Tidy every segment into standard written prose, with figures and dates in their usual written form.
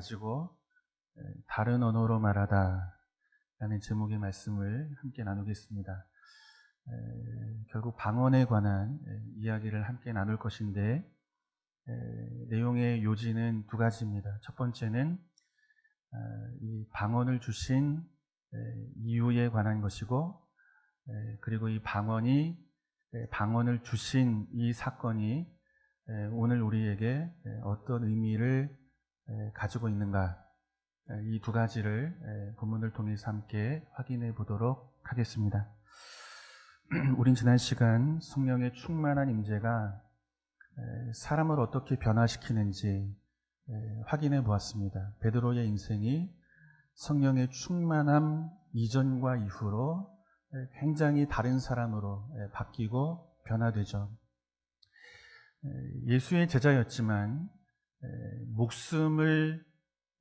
가지고 다른 언어로 말하다 라는 제목의 말씀을 함께 나누겠습니다. 결국 방언에 관한 이야기를 함께 나눌 것인데 내용의 요지는 두 가지입니다. 첫 번째는 이 방언을 주신 이유에 관한 것이고, 그리고 이 방언을 주신 이 사건이 오늘 우리에게 어떤 의미를 가지고 있는가, 이 두 가지를 본문을 통해서 함께 확인해 보도록 하겠습니다. 우린 지난 시간 성령의 충만한 임재가 사람을 어떻게 변화시키는지 확인해 보았습니다. 베드로의 인생이 성령의 충만함 이전과 이후로 굉장히 다른 사람으로 바뀌고 변화되죠. 예수의 제자였지만 목숨을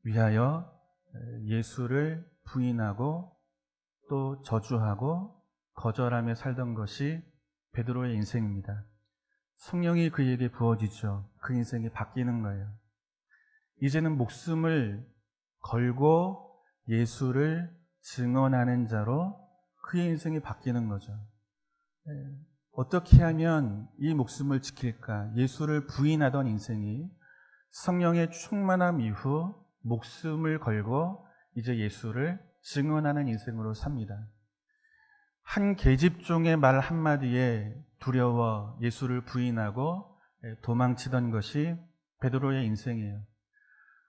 위하여 예수를 부인하고 또 저주하고 거절하며 살던 것이 베드로의 인생입니다. 성령이 그에게 부어지죠. 그 인생이 바뀌는 거예요. 이제는 목숨을 걸고 예수를 증언하는 자로 그의 인생이 바뀌는 거죠. 어떻게 하면 이 목숨을 지킬까? 예수를 부인하던 인생이 성령의 충만함 이후 목숨을 걸고 이제 예수를 증언하는 인생으로 삽니다. 한 계집종의 말 한마디에 두려워 예수를 부인하고 도망치던 것이 베드로의 인생이에요.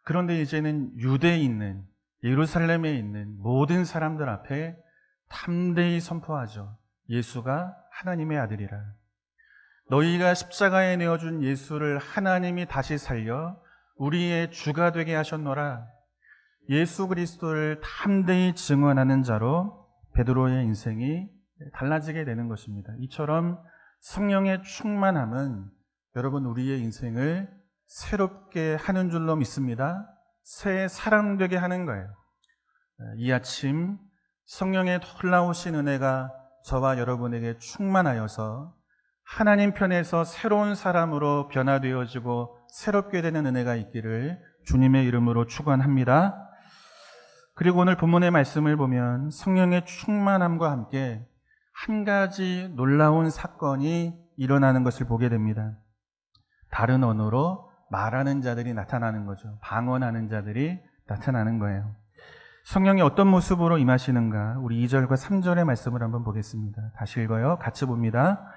그런데 이제는 유대에 있는, 예루살렘에 있는 모든 사람들 앞에 담대히 선포하죠. 예수가 하나님의 아들이라. 너희가 십자가에 내어준 예수를 하나님이 다시 살려 우리의 주가 되게 하셨노라. 예수 그리스도를 담대히 증언하는 자로 베드로의 인생이 달라지게 되는 것입니다. 이처럼 성령의 충만함은 여러분 우리의 인생을 새롭게 하는 줄로 믿습니다. 새 사람 되게 하는 거예요. 이 아침 성령의 놀라우신 은혜가 저와 여러분에게 충만하여서 하나님 편에서 새로운 사람으로 변화되어지고 새롭게 되는 은혜가 있기를 주님의 이름으로 축원합니다. 그리고 오늘 본문의 말씀을 보면 성령의 충만함과 함께 한 가지 놀라운 사건이 일어나는 것을 보게 됩니다. 다른 언어로 말하는 자들이 나타나는 거죠. 방언하는 자들이 나타나는 거예요. 성령이 어떤 모습으로 임하시는가? 우리 2절과 3절의 말씀을 한번 보겠습니다. 다시 읽어요. 같이 봅니다.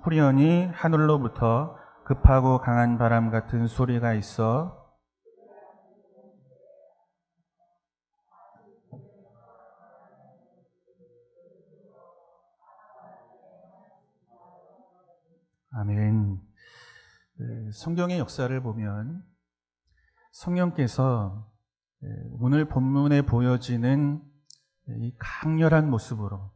후련히 하늘로부터 급하고 강한 바람 같은 소리가 있어 아멘. 성경의 역사를 보면 성령께서 오늘 본문에 보여지는 이 강렬한 모습으로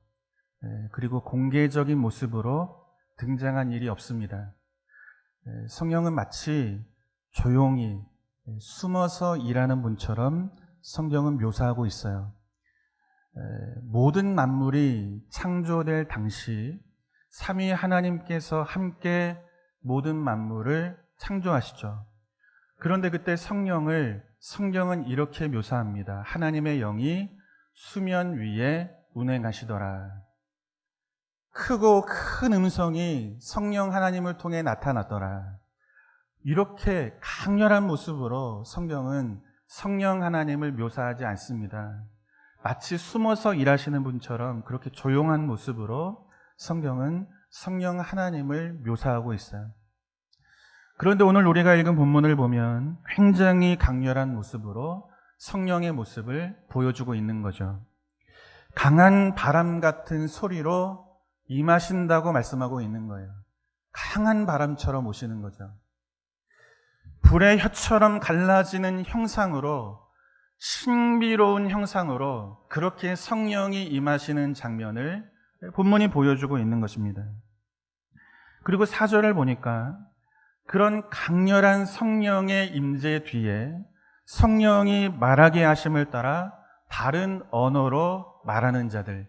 그리고 공개적인 모습으로 등장한 일이 없습니다. 성령은 마치 조용히 숨어서 일하는 분처럼 성경은 묘사하고 있어요. 모든 만물이 창조될 당시 삼위 하나님께서 함께 모든 만물을 창조하시죠. 그런데 그때 성경은 이렇게 묘사합니다. 하나님의 영이 수면 위에 운행하시더라. 크고 큰 음성이 성령 하나님을 통해 나타났더라. 이렇게 강렬한 모습으로 성경은 성령 하나님을 묘사하지 않습니다. 마치 숨어서 일하시는 분처럼 그렇게 조용한 모습으로 성경은 성령 하나님을 묘사하고 있어요. 그런데 오늘 우리가 읽은 본문을 보면 굉장히 강렬한 모습으로 성령의 모습을 보여주고 있는 거죠. 강한 바람 같은 소리로 임하신다고 말씀하고 있는 거예요. 강한 바람처럼 오시는 거죠. 불의 혀처럼 갈라지는 형상으로, 신비로운 형상으로 그렇게 성령이 임하시는 장면을 본문이 보여주고 있는 것입니다. 그리고 4절을 보니까 그런 강렬한 성령의 임재 뒤에 성령이 말하게 하심을 따라 다른 언어로 말하는 자들,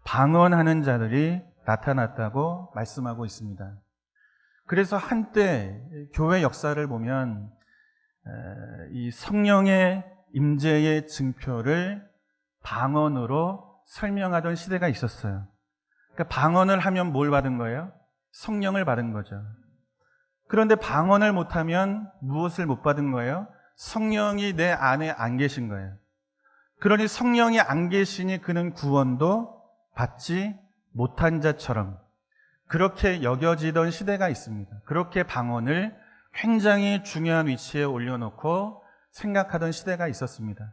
방언하는 자들이 나타났다고 말씀하고 있습니다. 그래서 한때 교회 역사를 보면 이 성령의 임재의 증표를 방언으로 설명하던 시대가 있었어요. 그러니까 방언을 하면 뭘 받은 거예요? 성령을 받은 거죠. 그런데 방언을 못하면 무엇을 못 받은 거예요? 성령이 내 안에 안 계신 거예요. 그러니 성령이 안 계시니 그는 구원도 받지 못한 자처럼 그렇게 여겨지던 시대가 있습니다. 그렇게 방언을 굉장히 중요한 위치에 올려놓고 생각하던 시대가 있었습니다.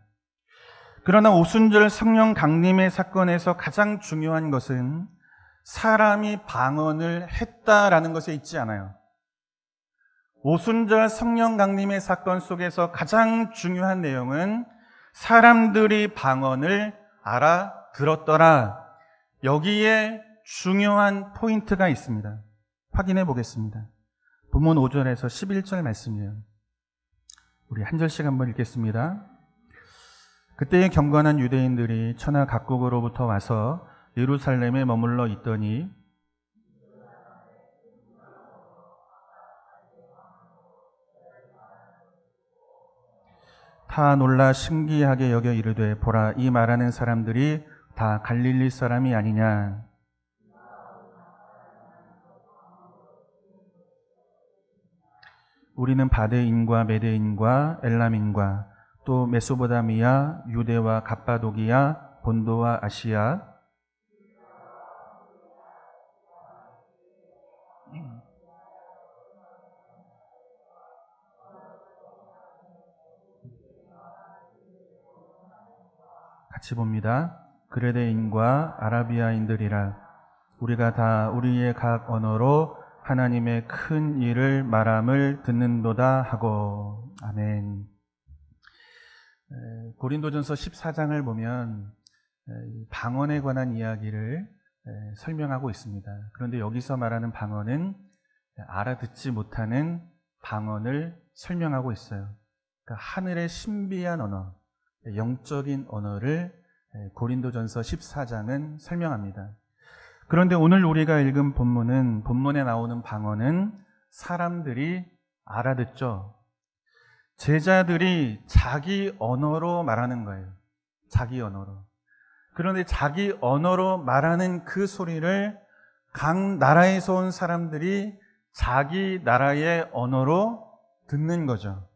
그러나 오순절 성령 강림의 사건에서 가장 중요한 것은 사람이 방언을 했다라는 것에 있지 않아요. 오순절 성령 강림의 사건 속에서 가장 중요한 내용은 사람들이 방언을 알아들었더라. 여기에 중요한 포인트가 있습니다. 확인해 보겠습니다. 본문 5절에서 11절 말씀이에요. 우리 한 절씩 한번 읽겠습니다. 그때의 경건한 유대인들이 천하 각국으로부터 와서 예루살렘에 머물러 있더니 다 놀라 신기하게 여겨 이르되 보라 이 말하는 사람들이 다 갈릴리 사람이 아니냐. 우리는 바데인과 메데인과 엘람인과 또 메소포타미아, 유대와 갑바도기아, 본도와 아시아 같이 봅니다. 그레데인과 아라비아인들이라 우리가 다 우리의 각 언어로 하나님의 큰 일을 말함을 듣는도다 하고. 아멘. 고린도전서 14장을 보면 방언에 관한 이야기를 설명하고 있습니다. 그런데 여기서 말하는 방언은 알아듣지 못하는 방언을 설명하고 있어요. 그러니까 하늘의 신비한 언어, 영적인 언어를 고린도전서 14장은 설명합니다. 그런데 오늘 우리가 읽은 본문은, 본문에 나오는 방언은 사람들이 알아듣죠. 제자들이 자기 언어로 말하는 거예요. 자기 언어로. 그런데 자기 언어로 말하는 그 소리를 각 나라에서 온 사람들이 자기 나라의 언어로 듣는 거죠.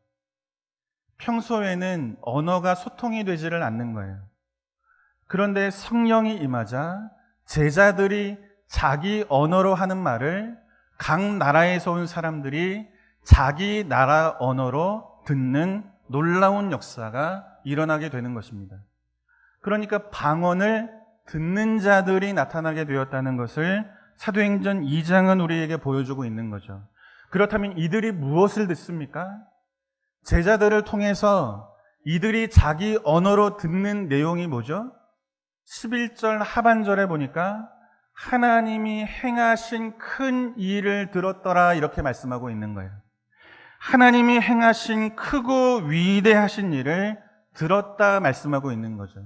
평소에는 언어가 소통이 되지를 않는 거예요. 그런데 성령이 임하자 제자들이 자기 언어로 하는 말을 각 나라에서 온 사람들이 자기 나라 언어로 듣는 놀라운 역사가 일어나게 되는 것입니다. 그러니까 방언을 듣는 자들이 나타나게 되었다는 것을 사도행전 2장은 우리에게 보여주고 있는 거죠. 그렇다면 이들이 무엇을 듣습니까? 제자들을 통해서 이들이 자기 언어로 듣는 내용이 뭐죠? 11절 하반절에 보니까 하나님이 행하신 큰 일을 들었더라 이렇게 말씀하고 있는 거예요. 하나님이 행하신 크고 위대하신 일을 들었다 말씀하고 있는 거죠.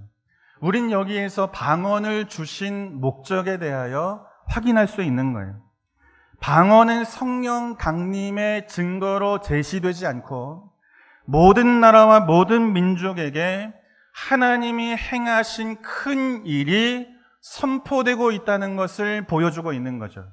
우린 여기에서 방언을 주신 목적에 대하여 확인할 수 있는 거예요. 방언은 성령 강림의 증거로 제시되지 않고 모든 나라와 모든 민족에게 하나님이 행하신 큰 일이 선포되고 있다는 것을 보여주고 있는 거죠.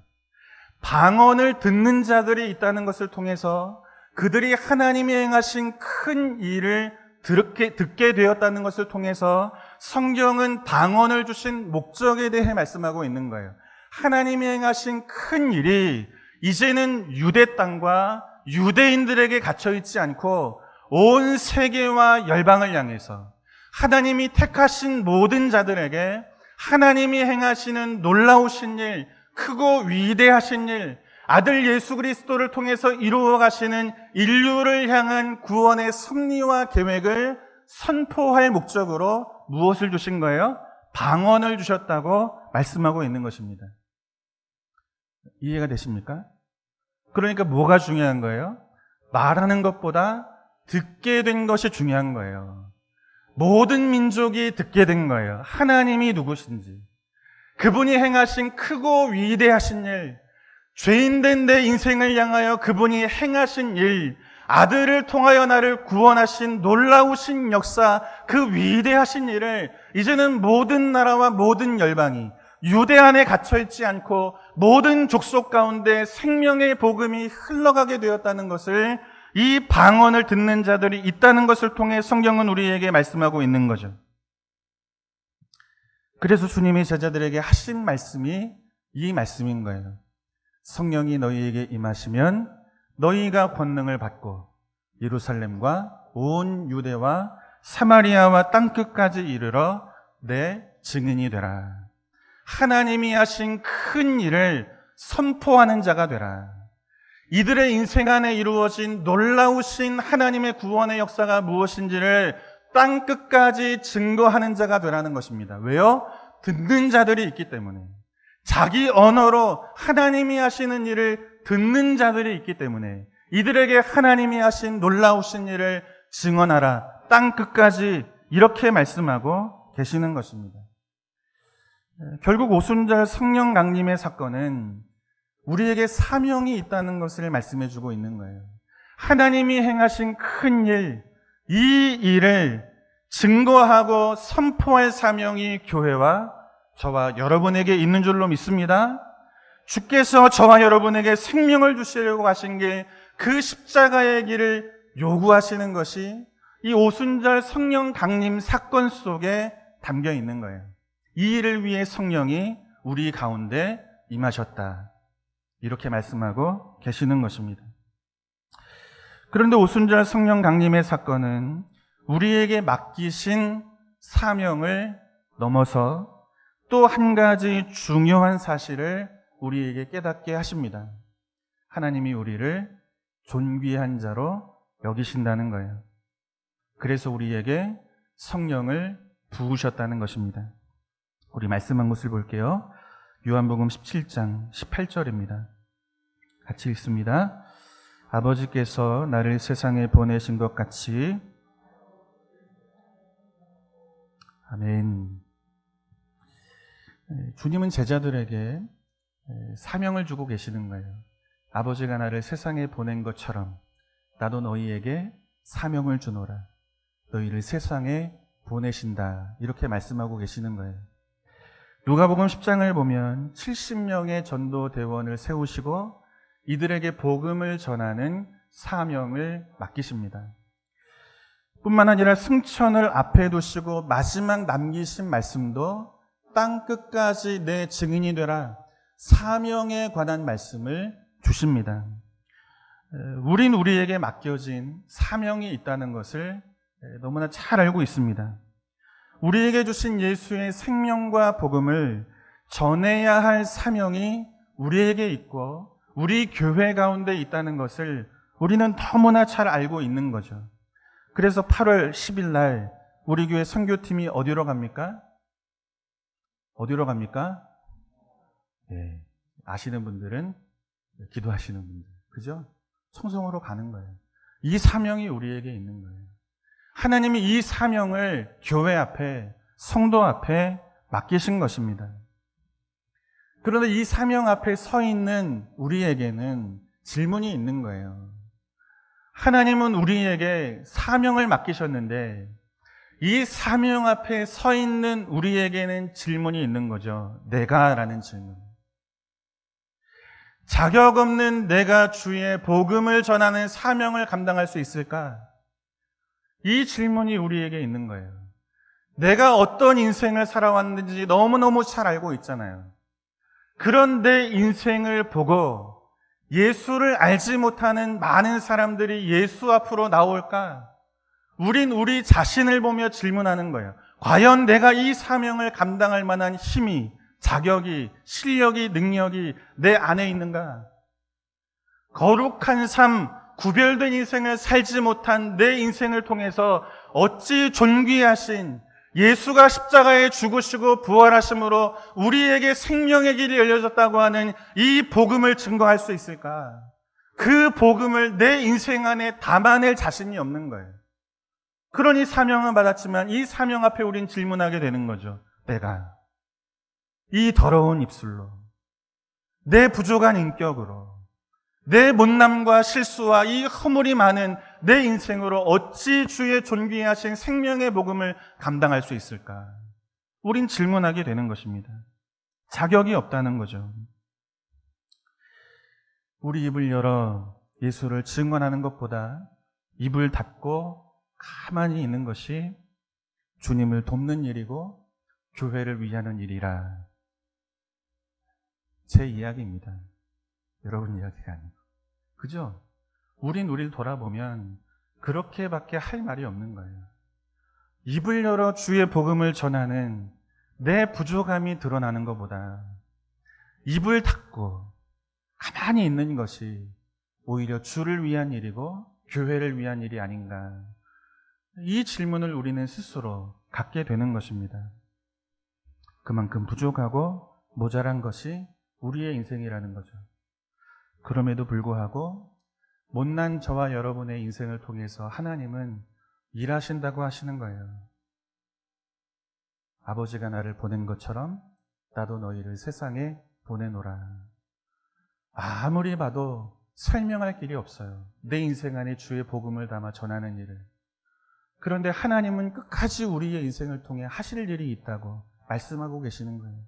방언을 듣는 자들이 있다는 것을 통해서 그들이 하나님이 행하신 큰 일을 듣게 되었다는 것을 통해서 성경은 방언을 주신 목적에 대해 말씀하고 있는 거예요. 하나님이 행하신 큰 일이 이제는 유대 땅과 유대인들에게 갇혀 있지 않고 온 세계와 열방을 향해서 하나님이 택하신 모든 자들에게 하나님이 행하시는 놀라우신 일, 크고 위대하신 일, 아들 예수 그리스도를 통해서 이루어 가시는 인류를 향한 구원의 섭리와 계획을 선포할 목적으로 무엇을 주신 거예요? 방언을 주셨다고 말씀하고 있는 것입니다. 이해가 되십니까? 그러니까 뭐가 중요한 거예요? 말하는 것보다 듣게 된 것이 중요한 거예요. 모든 민족이 듣게 된 거예요. 하나님이 누구신지, 그분이 행하신 크고 위대하신 일, 죄인된 내 인생을 향하여 그분이 행하신 일, 아들을 통하여 나를 구원하신 놀라우신 역사, 그 위대하신 일을 이제는 모든 나라와 모든 열방이 유대 안에 갇혀있지 않고 모든 족속 가운데 생명의 복음이 흘러가게 되었다는 것을, 이 방언을 듣는 자들이 있다는 것을 통해 성경은 우리에게 말씀하고 있는 거죠. 그래서 주님이 제자들에게 하신 말씀이 이 말씀인 거예요. 성령이 너희에게 임하시면 너희가 권능을 받고 예루살렘과 온 유대와 사마리아와 땅끝까지 이르러 내 증인이 되라. 하나님이 하신 큰 일을 선포하는 자가 되라. 이들의 인생 안에 이루어진 놀라우신 하나님의 구원의 역사가 무엇인지를 땅끝까지 증거하는 자가 되라는 것입니다. 왜요? 듣는 자들이 있기 때문에. 자기 언어로 하나님이 하시는 일을 듣는 자들이 있기 때문에 이들에게 하나님이 하신 놀라우신 일을 증언하라. 땅끝까지 이렇게 말씀하고 계시는 것입니다. 결국 오순절 성령 강림의 사건은 우리에게 사명이 있다는 것을 말씀해주고 있는 거예요. 하나님이 행하신 큰 일, 이 일을 증거하고 선포할 사명이 교회와 저와 여러분에게 있는 줄로 믿습니다. 주께서 저와 여러분에게 생명을 주시려고 하신 게 그 십자가의 길을 요구하시는 것이 이 오순절 성령 강림 사건 속에 담겨 있는 거예요. 이 일을 위해 성령이 우리 가운데 임하셨다. 이렇게 말씀하고 계시는 것입니다. 그런데 오순절 성령 강림의 사건은 우리에게 맡기신 사명을 넘어서 또 한 가지 중요한 사실을 우리에게 깨닫게 하십니다. 하나님이 우리를 존귀한 자로 여기신다는 거예요. 그래서 우리에게 성령을 부으셨다는 것입니다. 우리 말씀한 것을 볼게요. 요한복음 17장 18절입니다. 같이 읽습니다. 아버지께서 나를 세상에 보내신 것 같이. 아멘. 주님은 제자들에게 사명을 주고 계시는 거예요. 아버지가 나를 세상에 보낸 것처럼 나도 너희에게 사명을 주노라. 너희를 세상에 보내신다. 이렇게 말씀하고 계시는 거예요. 누가복음 10장을 보면 70명의 전도대원을 세우시고 이들에게 복음을 전하는 사명을 맡기십니다. 뿐만 아니라 승천을 앞에 두시고 마지막 남기신 말씀도 땅끝까지 내 증인이 되라. 사명에 관한 말씀을 주십니다. 우린 우리에게 맡겨진 사명이 있다는 것을 너무나 잘 알고 있습니다. 우리에게 주신 예수의 생명과 복음을 전해야 할 사명이 우리에게 있고 우리 교회 가운데 있다는 것을 우리는 너무나 잘 알고 있는 거죠. 그래서 8월 10일 날 우리 교회 선교팀이 어디로 갑니까? 어디로 갑니까? 예, 아시는 분들은 기도하시는 분들, 그죠? 청송으로 가는 거예요. 이 사명이 우리에게 있는 거예요. 하나님이 이 사명을 교회 앞에, 성도 앞에 맡기신 것입니다. 그런데 이 사명 앞에 서 있는 우리에게는 질문이 있는 거예요. 하나님은 우리에게 사명을 맡기셨는데 이 사명 앞에 서 있는 우리에게는 질문이 있는 거죠. 내가라는 질문. 자격 없는 내가 주의 복음을 전하는 사명을 감당할 수 있을까? 이 질문이 우리에게 있는 거예요. 내가 어떤 인생을 살아왔는지 너무너무 잘 알고 있잖아요. 그런 내 인생을 보고 예수를 알지 못하는 많은 사람들이 예수 앞으로 나올까? 우린 우리 자신을 보며 질문하는 거예요. 과연 내가 이 사명을 감당할 만한 힘이, 자격이, 실력이, 능력이 내 안에 있는가? 거룩한 삶, 구별된 인생을 살지 못한 내 인생을 통해서 어찌 존귀하신 예수가 십자가에 죽으시고 부활하심으로 우리에게 생명의 길이 열려졌다고 하는 이 복음을 증거할 수 있을까? 그 복음을 내 인생 안에 담아낼 자신이 없는 거예요. 그러니 사명은 받았지만 이 사명 앞에 우린 질문하게 되는 거죠. 내가 이 더러운 입술로, 내 부족한 인격으로, 내 못남과 실수와 이 허물이 많은 내 인생으로 어찌 주의 존귀하신 생명의 복음을 감당할 수 있을까? 우린 질문하게 되는 것입니다. 자격이 없다는 거죠. 우리 입을 열어 예수를 증언하는 것보다 입을 닫고 가만히 있는 것이 주님을 돕는 일이고 교회를 위하는 일이라. 제 이야기입니다. 여러분 이야기가 아니고. 그죠? 우리를 돌아보면 그렇게밖에 할 말이 없는 거예요. 입을 열어 주의 복음을 전하는 내 부족함이 드러나는 것보다 입을 닫고 가만히 있는 것이 오히려 주를 위한 일이고 교회를 위한 일이 아닌가. 이 질문을 우리는 스스로 갖게 되는 것입니다. 그만큼 부족하고 모자란 것이 우리의 인생이라는 거죠. 그럼에도 불구하고 못난 저와 여러분의 인생을 통해서 하나님은 일하신다고 하시는 거예요. 아버지가 나를 보낸 것처럼 나도 너희를 세상에 보내노라. 아무리 봐도 설명할 길이 없어요. 내 인생 안에 주의 복음을 담아 전하는 일을. 그런데 하나님은 끝까지 우리의 인생을 통해 하실 일이 있다고 말씀하고 계시는 거예요.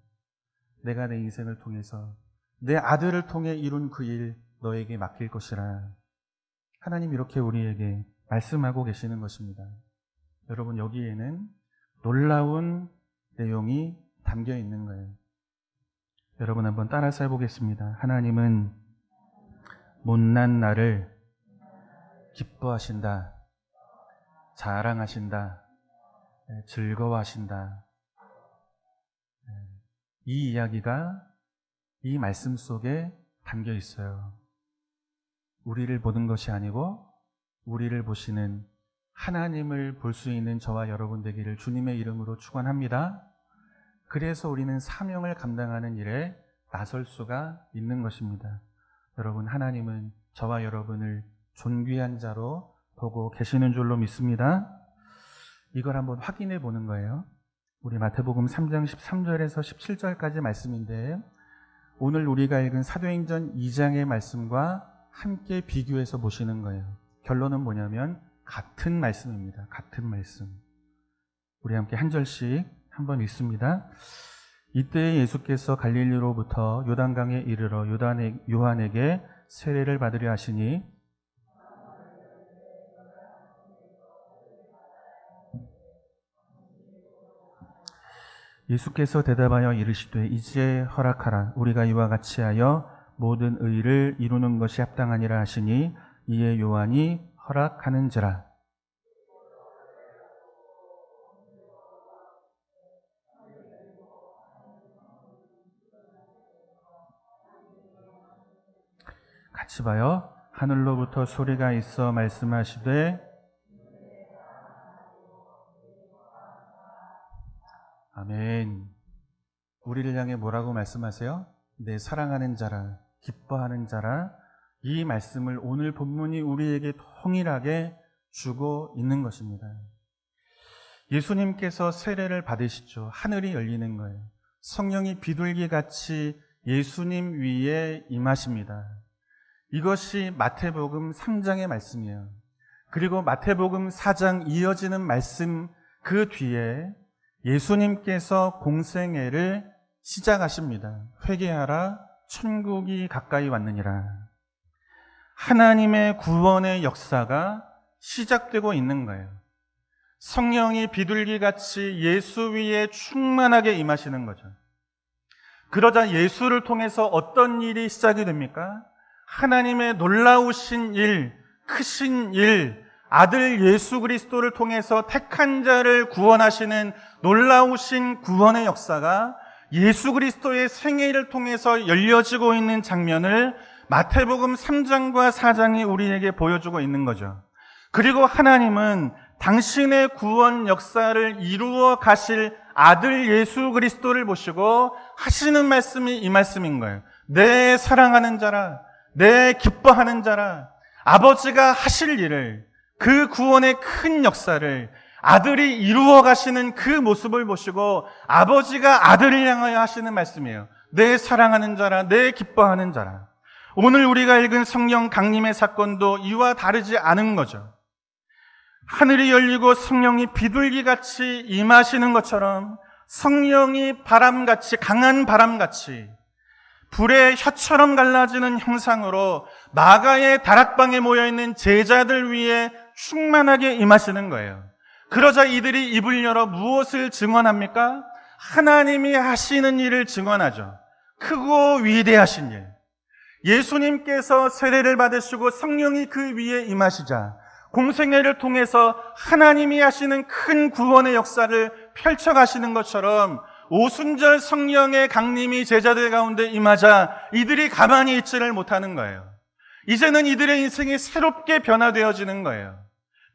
내가 내 인생을 통해서 내 아들을 통해 이룬 그 일 너에게 맡길 것이라. 하나님 이렇게 우리에게 말씀하고 계시는 것입니다. 여러분 여기에는 놀라운 내용이 담겨 있는 거예요. 여러분 한번 따라서 해보겠습니다. 하나님은 못난 나를 기뻐하신다, 자랑하신다, 즐거워하신다. 이 이야기가 이 말씀 속에 담겨 있어요. 우리를 보는 것이 아니고 우리를 보시는 하나님을 볼 수 있는 저와 여러분 되기를 주님의 이름으로 축원합니다. 그래서 우리는 사명을 감당하는 일에 나설 수가 있는 것입니다. 여러분, 하나님은 저와 여러분을 존귀한 자로 보고 계시는 줄로 믿습니다. 이걸 한번 확인해 보는 거예요. 우리 마태복음 3장 13절에서 17절까지 말씀인데 오늘 우리가 읽은 사도행전 2장의 말씀과 함께 비교해서 보시는 거예요. 결론은 뭐냐면 같은 말씀입니다. 같은 말씀. 우리 함께 한 절씩 한번 읽습니다. 이때 예수께서 갈릴리로부터 요단강에 이르러 요한에게 세례를 받으려 하시니 예수께서 대답하여 이르시되 이제 허락하라. 우리가 이와 같이 하여 모든 의를 이루는 것이 합당하니라 하시니 이에 요한이 허락하는지라. 같이 봐요. 하늘로부터 소리가 있어 말씀하시되 아멘. 우리를 향해 뭐라고 말씀하세요? 내 사랑하는 자라, 기뻐하는 자라. 이 말씀을 오늘 본문이 우리에게 동일하게 주고 있는 것입니다. 예수님께서 세례를 받으시죠. 하늘이 열리는 거예요. 성령이 비둘기같이 예수님 위에 임하십니다. 이것이 마태복음 3장의 말씀이에요. 그리고 마태복음 4장 이어지는 말씀 그 뒤에 예수님께서 공생애를 시작하십니다. 회개하라, 천국이 가까이 왔느니라. 하나님의 구원의 역사가 시작되고 있는 거예요. 성령이 비둘기같이 예수 위에 충만하게 임하시는 거죠. 그러자 예수를 통해서 어떤 일이 시작이 됩니까? 하나님의 놀라우신 일, 크신 일, 아들 예수 그리스도를 통해서 택한 자를 구원하시는 놀라우신 구원의 역사가 예수 그리스도의 생애를 통해서 열려지고 있는 장면을 마태복음 3장과 4장이 우리에게 보여주고 있는 거죠. 그리고 하나님은 당신의 구원 역사를 이루어 가실 아들 예수 그리스도를 보시고 하시는 말씀이 이 말씀인 거예요. 내 사랑하는 자라, 내 기뻐하는 자라. 아버지가 하실 일을, 그 구원의 큰 역사를 아들이 이루어 가시는 그 모습을 보시고 아버지가 아들을 향하여 하시는 말씀이에요. 내 사랑하는 자라, 내 기뻐하는 자라. 오늘 우리가 읽은 성령 강림의 사건도 이와 다르지 않은 거죠. 하늘이 열리고 성령이 비둘기같이 임하시는 것처럼 성령이 바람같이, 강한 바람같이 불의 혀처럼 갈라지는 형상으로 마가의 다락방에 모여있는 제자들 위에 충만하게 임하시는 거예요. 그러자 이들이 입을 열어 무엇을 증언합니까? 하나님이 하시는 일을 증언하죠. 크고 위대하신 일. 예수님께서 세례를 받으시고 성령이 그 위에 임하시자 공생애를 통해서 하나님이 하시는 큰 구원의 역사를 펼쳐가시는 것처럼 오순절 성령의 강림이 제자들 가운데 임하자 이들이 가만히 있지를 못하는 거예요. 이제는 이들의 인생이 새롭게 변화되어지는 거예요.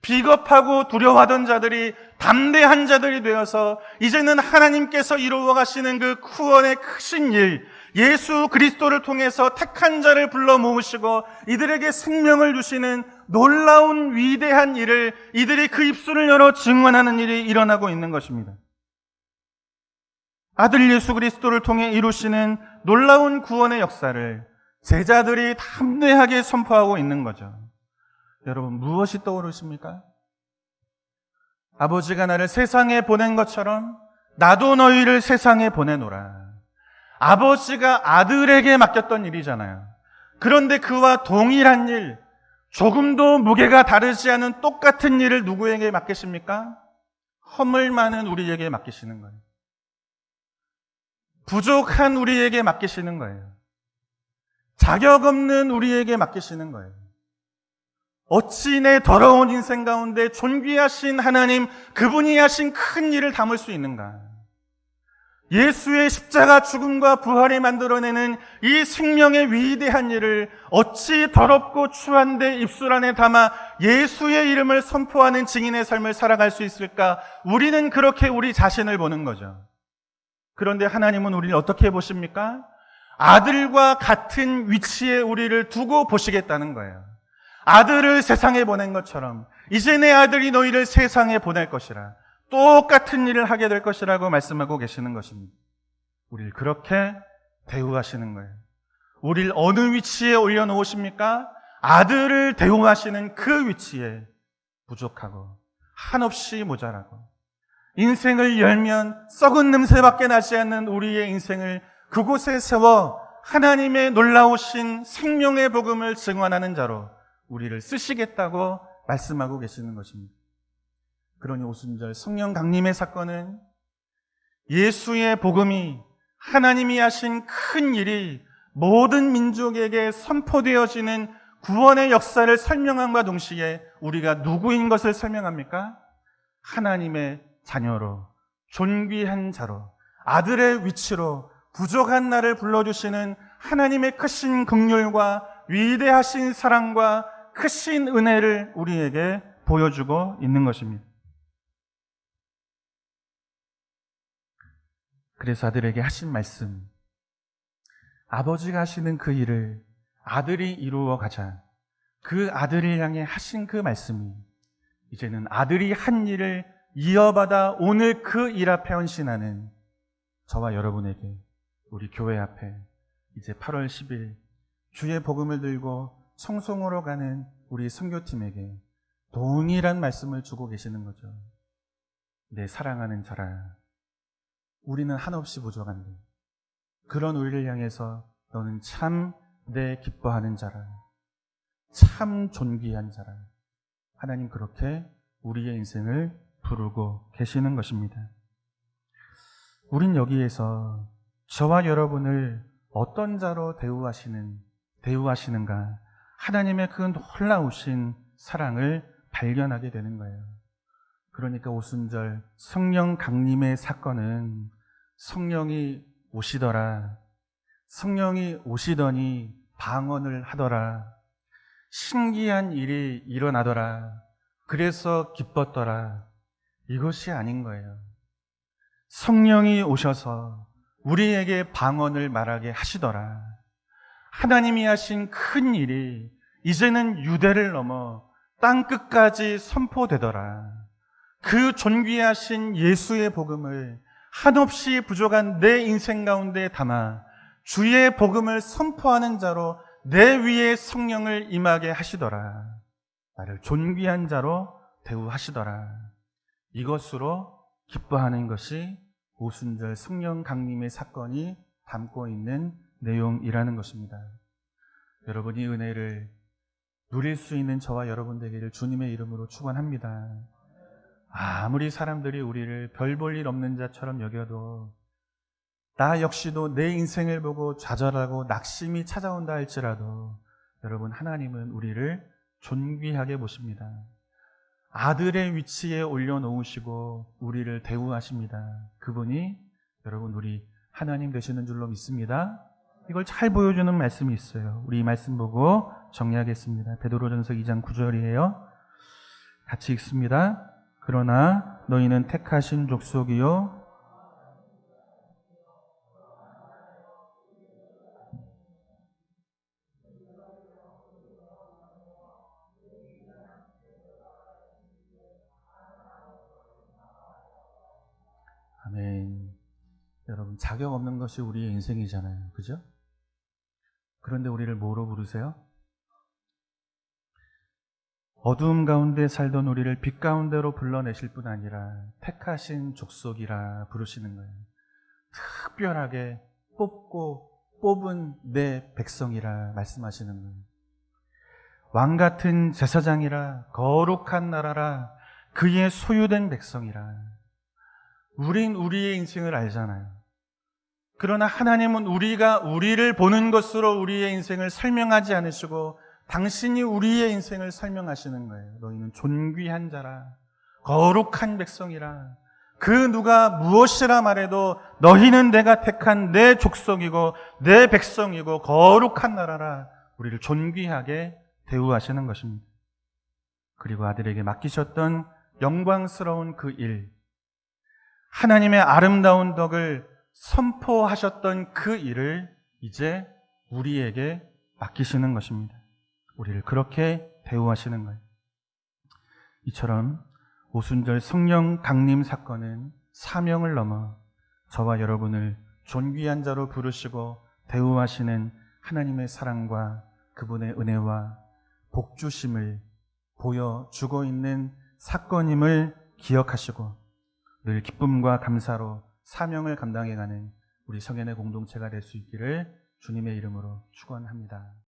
비겁하고 두려워하던 자들이 담대한 자들이 되어서 이제는 하나님께서 이루어 가시는 그 구원의 크신 일, 예수 그리스도를 통해서 택한 자를 불러 모으시고 이들에게 생명을 주시는 놀라운 위대한 일을 이들이 그 입술을 열어 증언하는 일이 일어나고 있는 것입니다. 아들 예수 그리스도를 통해 이루시는 놀라운 구원의 역사를 제자들이 담대하게 선포하고 있는 거죠. 여러분, 무엇이 떠오르십니까? 아버지가 나를 세상에 보낸 것처럼 나도 너희를 세상에 보내노라. 아버지가 아들에게 맡겼던 일이잖아요. 그런데 그와 동일한 일, 조금도 무게가 다르지 않은 똑같은 일을 누구에게 맡기십니까? 허물 많은 우리에게 맡기시는 거예요. 부족한 우리에게 맡기시는 거예요. 자격 없는 우리에게 맡기시는 거예요. 어찌 내 더러운 인생 가운데 존귀하신 하나님, 그분이 하신 큰 일을 담을 수 있는가? 예수의 십자가 죽음과 부활이 만들어내는 이 생명의 위대한 일을 어찌 더럽고 추한 데 입술 안에 담아 예수의 이름을 선포하는 증인의 삶을 살아갈 수 있을까? 우리는 그렇게 우리 자신을 보는 거죠. 그런데 하나님은 우리를 어떻게 보십니까? 아들과 같은 위치에 우리를 두고 보시겠다는 거예요. 아들을 세상에 보낸 것처럼 이제 내 아들이 너희를 세상에 보낼 것이라, 똑같은 일을 하게 될 것이라고 말씀하고 계시는 것입니다. 우리를 그렇게 대우하시는 거예요. 우리를 어느 위치에 올려놓으십니까? 아들을 대우하시는 그 위치에 부족하고 한없이 모자라고 인생을 열면 썩은 냄새밖에 나지 않는 우리의 인생을 그곳에 세워 하나님의 놀라우신 생명의 복음을 증언하는 자로 우리를 쓰시겠다고 말씀하고 계시는 것입니다. 그러니 오순절 성령 강림의 사건은 예수의 복음이, 하나님이 하신 큰 일이 모든 민족에게 선포되어지는 구원의 역사를 설명함과 동시에 우리가 누구인 것을 설명합니까? 하나님의 자녀로, 존귀한 자로, 아들의 위치로 부족한 나를 불러주시는 하나님의 크신 긍휼과 위대하신 사랑과 크신 은혜를 우리에게 보여주고 있는 것입니다. 그래서 아들에게 하신 말씀, 아버지가 하시는 그 일을 아들이 이루어 가자, 그 아들을 향해 하신 그 말씀이 이제는 아들이 한 일을 이어받아 오늘 그 일 앞에 헌신하는 저와 여러분에게, 우리 교회 앞에 이제 8월 10일 주의 복음을 들고 청송으로 가는 우리 선교팀에게 동일한 말씀을 주고 계시는 거죠. 내 사랑하는 자라, 우리는 한없이 부족한데 그런 우리를 향해서 너는 참 내 기뻐하는 자라, 참 존귀한 자라. 하나님 그렇게 우리의 인생을 부르고 계시는 것입니다. 우린 여기에서 저와 여러분을 어떤 자로 대우하시는가, 하나님의 그 놀라우신 사랑을 발견하게 되는 거예요. 그러니까 오순절 성령 강림의 사건은 성령이 오시더라, 성령이 오시더니 방언을 하더라, 신기한 일이 일어나더라, 그래서 기뻤더라, 이것이 아닌 거예요. 성령이 오셔서 우리에게 방언을 말하게 하시더라. 하나님이 하신 큰 일이 이제는 유대를 넘어 땅끝까지 선포되더라. 그 존귀하신 예수의 복음을 한없이 부족한 내 인생 가운데 담아 주의 복음을 선포하는 자로 내 위에 성령을 임하게 하시더라. 나를 존귀한 자로 대우하시더라. 이것으로 기뻐하는 것이 오순절 성령 강림의 사건이 담고 있는 내용이라는 것입니다. 여러분이 은혜를 누릴 수 있는 저와 여러분 되기를 주님의 이름으로 축원합니다. 아무리 사람들이 우리를 별 볼 일 없는 자처럼 여겨도 나 역시도 내 인생을 보고 좌절하고 낙심이 찾아온다 할지라도 여러분, 하나님은 우리를 존귀하게 보십니다. 아들의 위치에 올려놓으시고 우리를 대우하십니다. 그분이 여러분 우리 하나님 되시는 줄로 믿습니다. 이걸 잘 보여주는 말씀이 있어요. 우리 이 말씀 보고 정리하겠습니다. 베드로전서 2장 9절이에요. 같이 읽습니다. 그러나 너희는 택하신 족속이요 아멘. 여러분, 자격 없는 것이 우리의 인생이잖아요. 그죠? 그런데 우리를 뭐로 부르세요? 어두움 가운데 살던 우리를 빛 가운데로 불러내실 뿐 아니라 택하신 족속이라 부르시는 거예요. 특별하게 뽑은 내 백성이라 말씀하시는 거예요. 왕 같은 제사장이라, 거룩한 나라라, 그의 소유된 백성이라. 우린 우리의 인생을 알잖아요. 그러나 하나님은 우리가 우리를 보는 것으로 우리의 인생을 설명하지 않으시고 당신이 우리의 인생을 설명하시는 거예요. 너희는 존귀한 자라, 거룩한 백성이라. 그 누가 무엇이라 말해도 너희는 내가 택한 내 족속이고 내 백성이고 거룩한 나라라. 우리를 존귀하게 대우하시는 것입니다. 그리고 아들에게 맡기셨던 영광스러운 그 일, 하나님의 아름다운 덕을 선포하셨던 그 일을 이제 우리에게 맡기시는 것입니다. 우리를 그렇게 대우하시는 거예요. 이처럼 오순절 성령 강림 사건은 사명을 넘어 저와 여러분을 존귀한 자로 부르시고 대우하시는 하나님의 사랑과 그분의 은혜와 복주심을 보여주고 있는 사건임을 기억하시고 늘 기쁨과 감사로 사명을 감당해가는 우리 성현의 공동체가 될 수 있기를 주님의 이름으로 축원합니다.